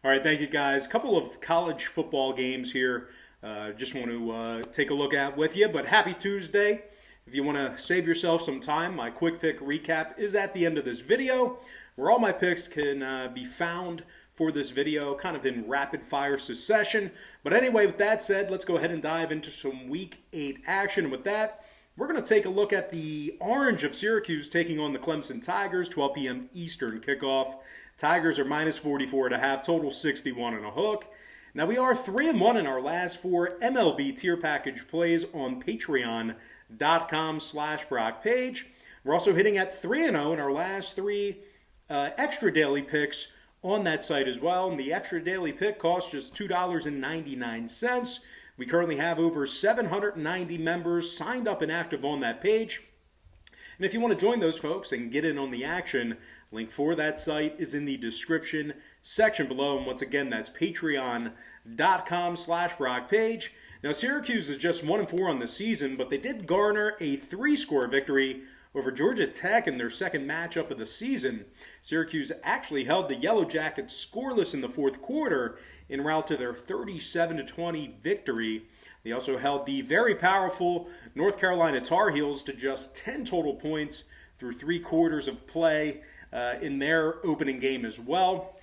All right, thank you guys. A couple of college football games here. Just want to take a look at with you, but happy Tuesday. If you want to save yourself some time, my quick pick recap is at the end of this video, where all my picks can be found for this video, kind of in rapid fire succession. But anyway, with that said, let's go ahead and dive into some Week 8 action. With that, we're going to take a look at the Orange of Syracuse taking on the Clemson Tigers, 12 p.m. Eastern kickoff. Tigers are minus 44.5, total 61 and a hook. Now we are 3-1 in our last 4 MLB tier package plays on patreon.com/Brock Page. We're also hitting at 3-0 in our last 3 extra daily picks on that site as well. And the extra daily pick costs just $2.99. We currently have over 790 members signed up and active on that page. And if you want to join those folks and get in on the action, link for that site is in the description section below. And once again, that's patreon.com/Brock Page. Now, Syracuse is just 1-4 on the season, but they did garner a 3-score victory over Georgia Tech in their second matchup of the season. Syracuse actually held the Yellow Jackets scoreless in the fourth quarter en route to their 37-20 victory. They also held the very powerful North Carolina Tar Heels to just 10 total points through 3 quarters of play in their opening game as well.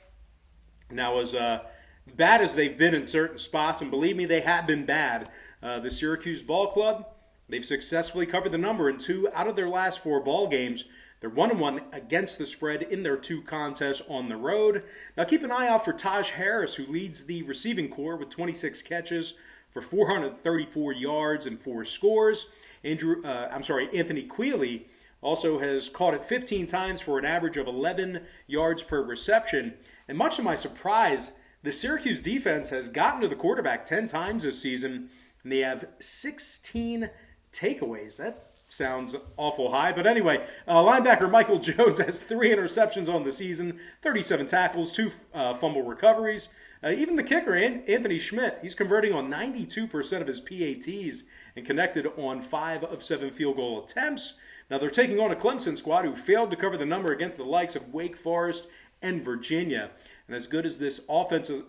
Now, as bad as they've been in certain spots, and believe me, they have been bad, the Syracuse Ball Club, they've successfully covered the number in 2 out of their last 4 ball games. They're 1-1 against the spread in their 2 contests on the road. Now keep an eye out for Taj Harris, who leads the receiving corps with 26 catches for 434 yards and 4 scores. Anthony Quealy also has caught it 15 times for an average of 11 yards per reception. And much to my surprise, the Syracuse defense has gotten to the quarterback 10 times this season, and they have 16 takeaways. That sounds awful high. But anyway, linebacker Michael Jones has 3 interceptions on the season, 37 tackles, 2 fumble recoveries. Even the kicker, Anthony Schmidt, he's converting on 92% of his PATs and connected on 5 of 7 field goal attempts. Now they're taking on a Clemson squad who failed to cover the number against the likes of Wake Forest and Virginia. And as good as this offensive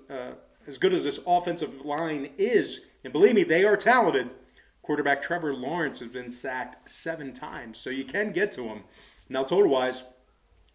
line is, and believe me, they are talented, quarterback Trevor Lawrence has been sacked 7 times, so you can get to him. Now, total-wise,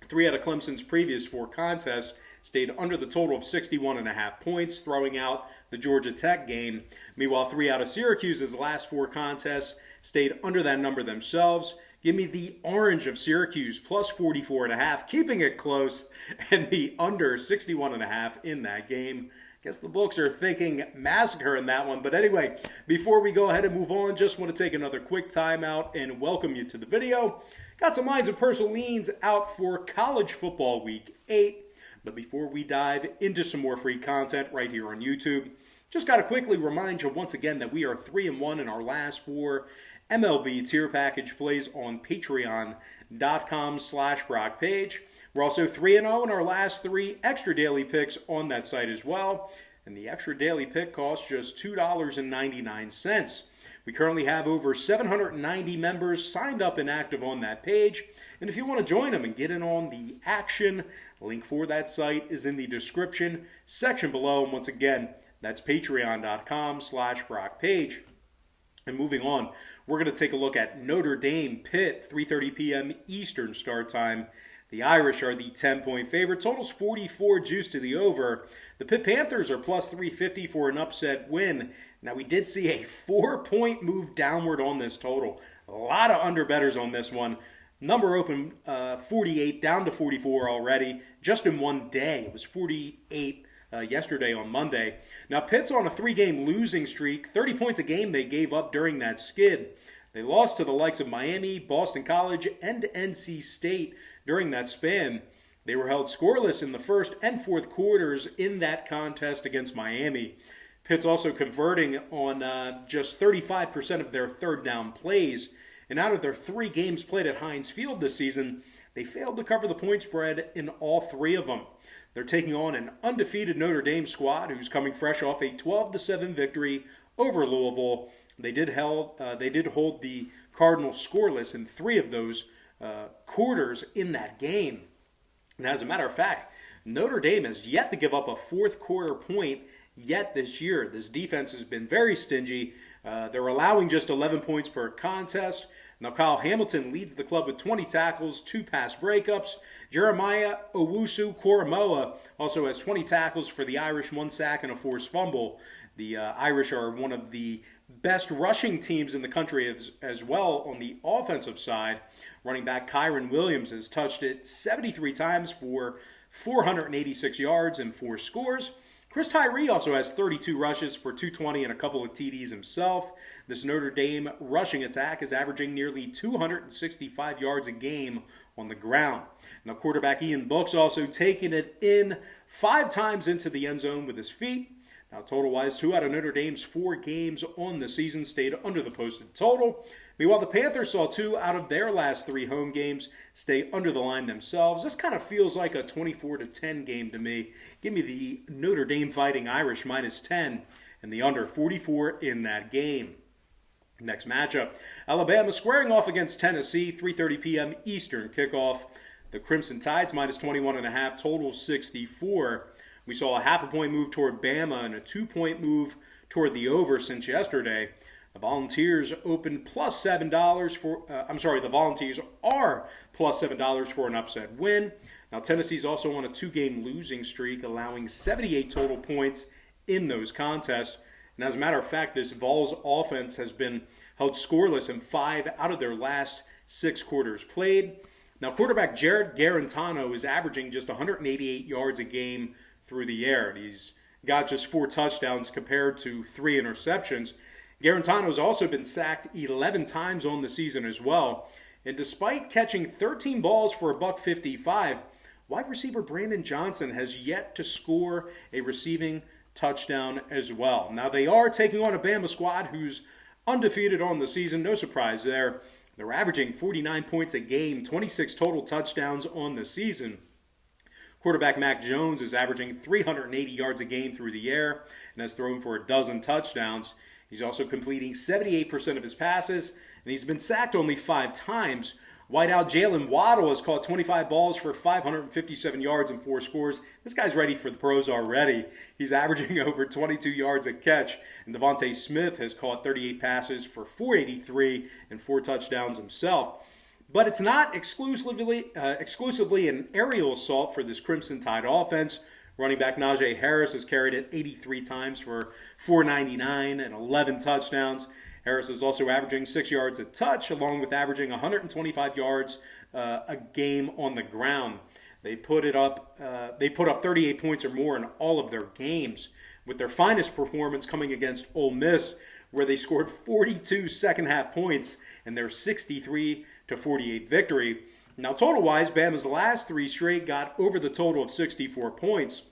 3 out of Clemson's previous 4 contests stayed under the total of 61.5 points, throwing out the Georgia Tech game. Meanwhile, 3 out of Syracuse's last 4 contests stayed under that number themselves. Give me the Orange of Syracuse plus 44.5, keeping it close, and the under 61.5 in that game. Guess the books are thinking massacre in that one. But anyway, before we go ahead and move on, just want to take another quick timeout and welcome you to the video. Got some lines and personal leans out for college football week 8. But before we dive into some more free content right here on YouTube, just got to quickly remind you once again that we are 3-1 in our last 4 MLB tier package plays on patreon.com/Brock Page. We're also 3-0 in our last 3 extra daily picks on that site as well. And the extra daily pick costs just $2.99. We currently have over 790 members signed up and active on that page. And if you want to join them and get in on the action, link for that site is in the description section below. And once again, that's patreon.com/Brock Page. And moving on, we're going to take a look at Notre Dame Pitt, 3:30 p.m. Eastern start time. The Irish are the 10-point favorite. Total's 44, juice to the over. The Pitt Panthers are plus 350 for an upset win. Now, we did see a 4-point move downward on this total. A lot of underbettors on this one. Number open 48 down to 44 already, just in one day. It was 48 yesterday on Monday. Now, Pitt's on a 3-game losing streak. 30 points a game they gave up during that skid. They lost to the likes of Miami, Boston College, and NC State during that span. They were held scoreless in the first and fourth quarters in that contest against Miami. Pitt's also converting on just 35% of their third down plays. And out of their 3 games played at Heinz Field this season, they failed to cover the point spread in all 3 of them. They're taking on an undefeated Notre Dame squad who's coming fresh off a 12-7 victory over Louisville. They did hold the Cardinals scoreless in 3 of those quarters in that game. And as a matter of fact, Notre Dame has yet to give up a fourth quarter point yet this year. This defense has been very stingy. They're allowing just 11 points per contest. Now, Kyle Hamilton leads the club with 20 tackles, 2 pass breakups. Jeremiah Owusu-Koramoah also has 20 tackles for the Irish, 1 sack and a forced fumble. The Irish are one of the best rushing teams in the country as well on the offensive side. Running back Kyron Williams has touched it 73 times for 486 yards and 4 scores. Chris Tyree also has 32 rushes for 220 and a couple of TDs himself. This Notre Dame rushing attack is averaging nearly 265 yards a game on the ground. Now, quarterback Ian Book's also taken it in 5 times into the end zone with his feet. Now, total-wise, 2 out of Notre Dame's 4 games on the season stayed under the posted total. Meanwhile, the Panthers saw 2 out of their last 3 home games stay under the line themselves. This kind of feels like a 24-10 game to me. Give me the Notre Dame Fighting Irish -10 and the under 44 in that game. Next matchup, Alabama squaring off against Tennessee, 3:30 p.m. Eastern kickoff. The Crimson Tide's -21.5, total 64. We saw a half a point move toward Bama and a 2-point move toward the over since yesterday. The Volunteers opened +$7 for, the Volunteers are +$7 for an upset win. Now, Tennessee's also on a 2-game losing streak, allowing 78 total points in those contests. And as a matter of fact, this Vols offense has been held scoreless in 5 out of their last 6 quarters played. Now, quarterback Jared Garantano is averaging just 188 yards a game through the air. He's got just 4 touchdowns compared to 3 interceptions. Garantano's also been sacked 11 times on the season as well. And despite catching 13 balls for $155, wide receiver Brandon Johnson has yet to score a receiving touchdown as well. Now, they are taking on a Bama squad who's undefeated on the season. No surprise there. They're averaging 49 points a game, 26 total touchdowns on the season. Quarterback Mac Jones is averaging 380 yards a game through the air and has thrown for 12 touchdowns. He's also completing 78% of his passes, and he's been sacked only 5 times. Wideout Jalen Waddle has caught 25 balls for 557 yards and 4 scores. This guy's ready for the pros already. He's averaging over 22 yards a catch. And Devontae Smith has caught 38 passes for 483 and 4 touchdowns himself. But it's not exclusively an aerial assault for this Crimson Tide offense. Running back Najee Harris has carried it 83 times for 499 and 11 touchdowns. Harris is also averaging 6 yards a touch, along with averaging 125 yards a game on the ground. They put up 38 points or more in all of their games, with their finest performance coming against Ole Miss, where they scored 42 second-half points in their 63-48 victory. Now, total-wise, Bama's last 3 straight got over the total of 64 points.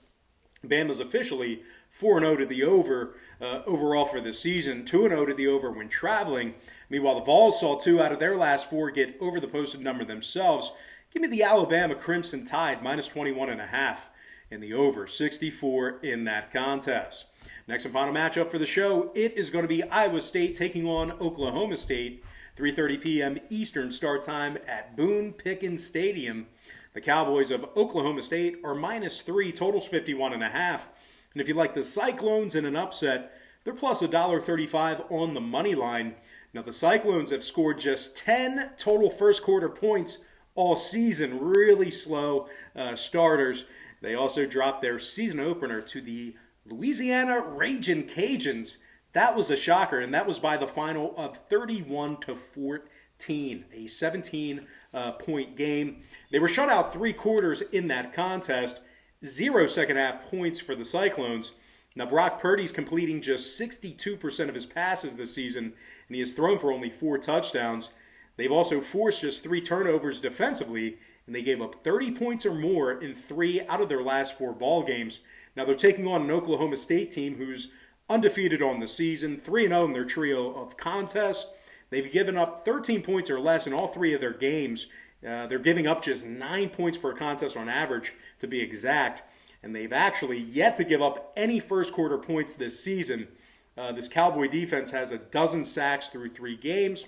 Bama's officially 4-0 to the over overall for the season, 2-0 to the over when traveling. Meanwhile, the Vols saw 2 out of their last 4 get over the posted number themselves. Give me the Alabama Crimson Tide -21.5 and the over 64 in that contest. Next and final matchup for the show, it is going to be Iowa State taking on Oklahoma State. 3:30 p.m. Eastern start time at Boone Pickens Stadium. The Cowboys of Oklahoma State are -3, totals 51.5. And if you like the Cyclones in an upset, they're plus $1.35 on the money line. Now, the Cyclones have scored just 10 total first quarter points all season. Really slow starters. They also dropped their season opener to the Louisiana Ragin' Cajuns. That was a shocker, and that was by the final of 31-14, a 17-point game. They were shut out 3 quarters in that contest. 0 second-half points for the Cyclones. Now, Brock Purdy's completing just 62% of his passes this season, and he has thrown for only 4 touchdowns. They've also forced just 3 turnovers defensively, and they gave up 30 points or more in 3 out of their last 4 ball games. Now, they're taking on an Oklahoma State team who's undefeated on the season, 3-0 in their trio of contests. They've given up 13 points or less in all 3 of their games. They're giving up just 9 points per contest on average, to be exact. And they've actually yet to give up any first quarter points this season. This Cowboy defense has 12 sacks through 3 games.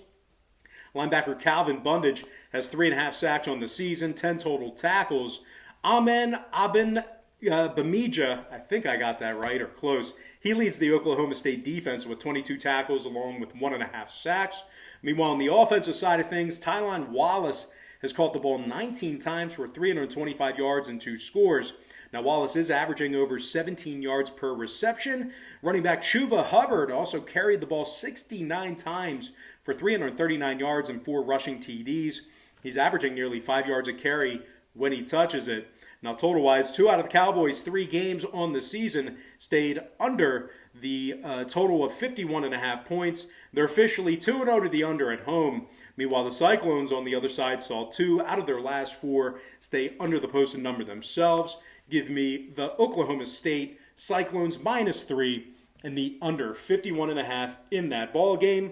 Linebacker Calvin Bundage has 3.5 sacks on the season, 10 total tackles. Amen Abin Bemidja, I think I got that right or close. He leads the Oklahoma State defense with 22 tackles along with 1.5 sacks. Meanwhile, on the offensive side of things, Tylan Wallace has caught the ball 19 times for 325 yards and 2 scores. Now, Wallace is averaging over 17 yards per reception. Running back Chuba Hubbard also carried the ball 69 times for 339 yards and 4 rushing TDs. He's averaging nearly 5 yards a carry when he touches it. Now, total-wise, 2 out of the Cowboys' 3 games on the season stayed under the total of 51.5 points. They're officially 2-0 to the under at home. Meanwhile, the Cyclones on the other side saw 2 out of their last 4 stay under the posted number themselves. Give me the Oklahoma State Cyclones -3 and the under 51.5 in that ball game.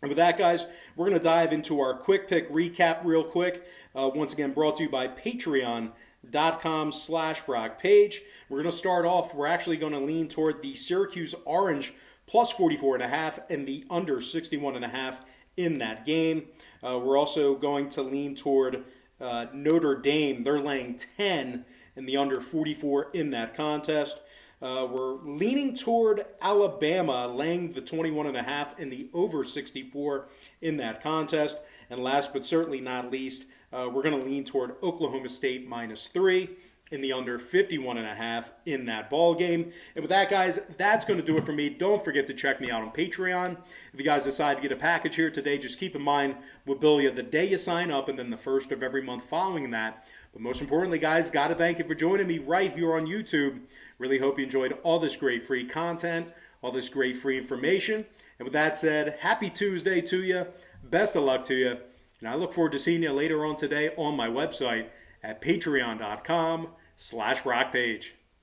And with that, guys, we're going to dive into our quick pick recap real quick. Once again, brought to you by Patreon.com/BrockPage. We're going to start off. We're actually going to lean toward the Syracuse Orange +44.5 and the under 61.5 in that game. We're also going to lean toward Notre Dame. They're laying 10 and the under 44 in that contest. We're leaning toward Alabama, laying the 21.5 and the over 64 in that contest. And last but certainly not least, we're going to lean toward Oklahoma State -3 in the under 51.5 in that ball game. And with that, guys, that's going to do it for me. Don't forget to check me out on Patreon. If you guys decide to get a package here today, just keep in mind we'll bill you the day you sign up and then the first of every month following that. But most importantly, guys, got to thank you for joining me right here on YouTube. Really hope you enjoyed all this great free content, all this great free information. And with that said, happy Tuesday to you. Best of luck to you. And I look forward to seeing you later on today on my website at patreon.com/BrockPage.